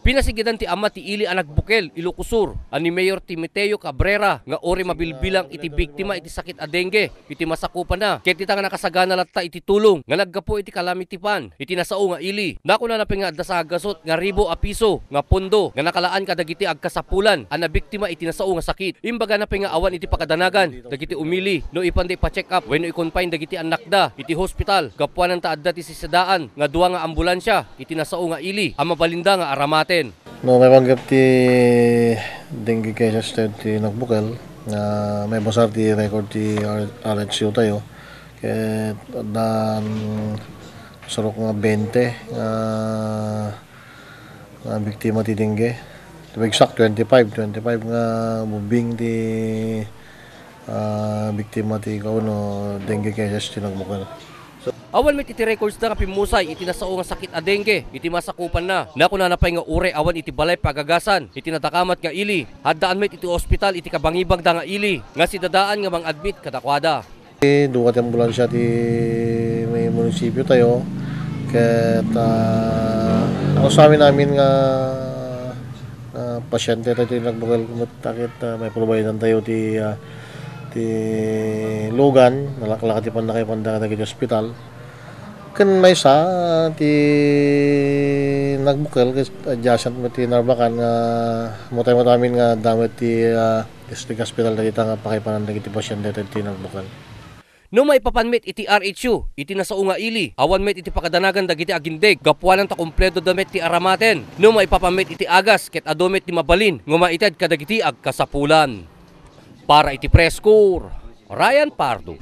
Pinasigidan ti ama ti ili anak bukel Ilocosur ani Mayor Timoteo Cabrera nga ori mabilbilang iti biktima iti sakit a dengue iti masakupan na ket ita nga nakasagana latta iti tulong nga naggapo iti calamity fund iti nasao nga ili nako na napinga dasagasot nga ribo a piso nga pondo nga nakalaan kadagiti agkasapulan ana biktima iti nasao nga sakit imbaga napinga awan iti pakadanagan dagiti umili no ipande pa check up wenno i-confine dagiti anakda iti hospital gapuanan ta adda ti sisadaan nga duwa nga ambulansya iti nasao nga ili ang mabalinda nga aramaten. No, may panggap ti dengue cases ti nagbukel na may basar ti record ti RHU tayo ket dan sarok nga 20 nga biktima ti dengue. Exact 25 nga mubing ti biktima ti kauno dengue cases ti nagbukel. Awan met iti records na kapimusay iti nasao nga sakit a dengue iti masakupan na nako na napay nga ure awan iti balay pagagasan iti natakamat nga ili haddaan met iti ospital iti kabangibang da nga ili nga si dadaan nga mang-admit kadakwada. Duwa ti ambulansya ti may munisipyo tayo ket ako sa namin nga pasyente tayo ti nagbukel takit may probaydan tayo ti lugan nalaklaka ti pandakay pandakay ti ospital ken may sa ti nagbukel adjacent mo ti Narbacan nga mutay amin nga damit ti district hospital dagiti nga pakipanan dagiti pasyente ti nagbukel. No maipapanmet iti RHU iti nasao nga ili awan met iti pakadanagan dagiti agindeg gapuanan ta kompleto damet ti aramaten no maipapanmet iti agas ket adomet ti mabalin nga maited kadagiti agkasapulan. Para iti Press Corps, Ryan Pardo.